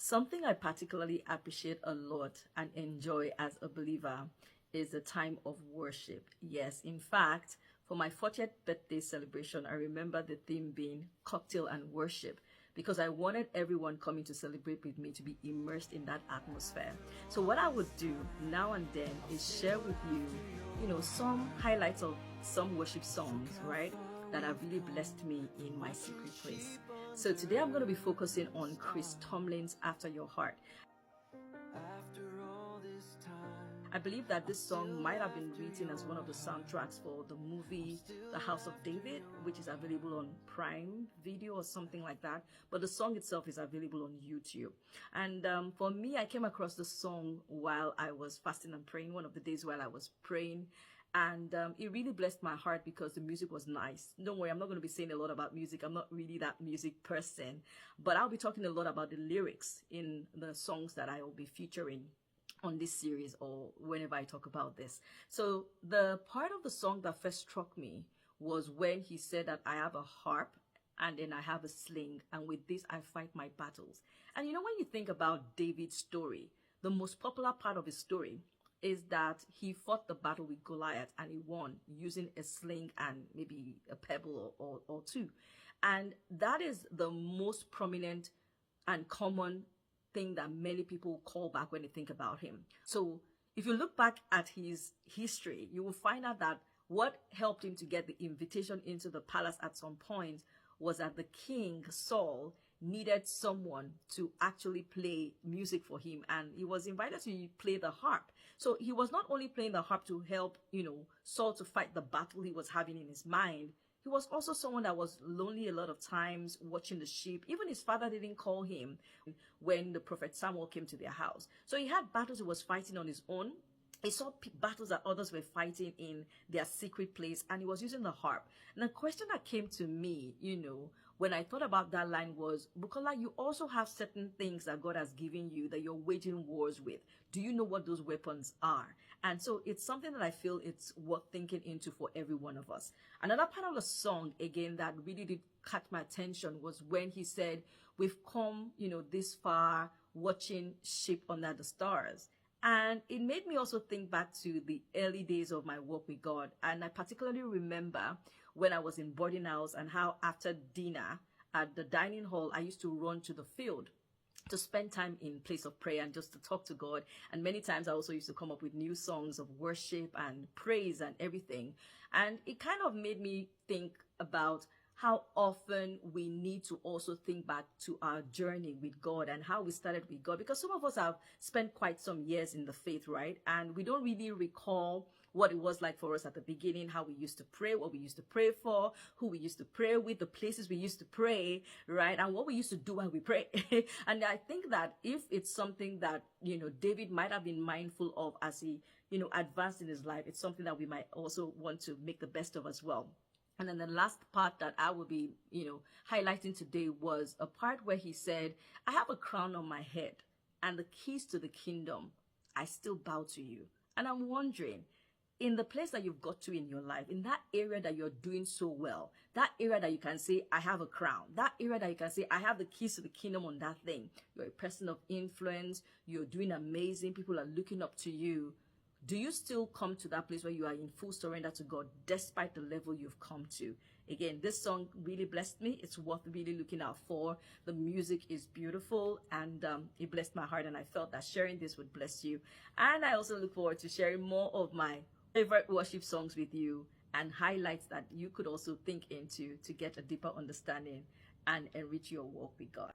Something I particularly appreciate a lot and enjoy as a believer is the time of worship. Yes, in fact, for my 40th birthday celebration, I remember the theme being cocktail and worship because I wanted everyone coming to celebrate with me to be immersed in that atmosphere. So what I would do now and then is share with you, some highlights of some worship songs, right? That have really blessed me in my secret place. So today I'm going to be focusing on Chris Tomlin's After Your Heart. I believe that this song might have been written as one of the soundtracks for the movie The House of David, which is available on Prime Video or something like that. But the song itself is available on YouTube. And for me, I came across the song while I was fasting and praying, one of the days while I was praying. And it really blessed my heart because the music was nice. Don't worry, I'm not going to be saying a lot about music. I'm not really that music person. But I'll be talking a lot about the lyrics in the songs that I will be featuring on this series or whenever I talk about this. So the part of the song that first struck me was when he said that I have a harp and then I have a sling, and with this I fight my battles. And when you think about David's story, the most popular part of his story is that he fought the battle with Goliath and he won using a sling and maybe a pebble or two. And that is the most prominent and common thing that many people call back when they think about him. So if you look back at his history, you will find out that what helped him to get the invitation into the palace at some point was that the king, Saul, needed someone to actually play music for him, and he was invited to play the harp. So he was not only playing the harp to help, Saul to fight the battle he was having in his mind. He was also someone that was lonely a lot of times, watching the sheep. Even his father didn't call him when the prophet Samuel came to their house. So he had battles he was fighting on his own. He saw battles that others were fighting in their secret place, and he was using the harp. And the question that came to me, when I thought about that line was, Bukola, you also have certain things that God has given you that you're waging wars with. Do you know what those weapons are? And so it's something that I feel it's worth thinking into for every one of us. Another part of the song, again, that really did catch my attention was when he said, we've come, this far watching sheep under the stars. And it made me also think back to the early days of my walk with God. And I particularly remember when I was in boarding house and how after dinner at the dining hall, I used to run to the field to spend time in place of prayer and just to talk to God. And many times I also used to come up with new songs of worship and praise and everything. And it kind of made me think about how often we need to also think back to our journey with God and how we started with God, because some of us have spent quite some years in the faith, right? And we don't really recall what it was like for us at the beginning, how we used to pray, what we used to pray for, who we used to pray with, the places we used to pray, right? And what we used to do while we pray. And I think that if it's something that, David might have been mindful of as he, advanced in his life, it's something that we might also want to make the best of as well. And then the last part that I will be, highlighting today was a part where he said, I have a crown on my head and the keys to the kingdom. I still bow to you. And I'm wondering, in the place that you've got to in your life, in that area that you're doing so well, that area that you can say, I have a crown, that area that you can say, I have the keys to the kingdom on that thing. You're a person of influence. You're doing amazing. People are looking up to you. Do you still come to that place where you are in full surrender to God despite the level you've come to? Again, this song really blessed me. It's worth really looking out for. The music is beautiful and it blessed my heart, and I felt that sharing this would bless you. And I also look forward to sharing more of my favorite worship songs with you and highlights that you could also think into to get a deeper understanding and enrich your walk with God.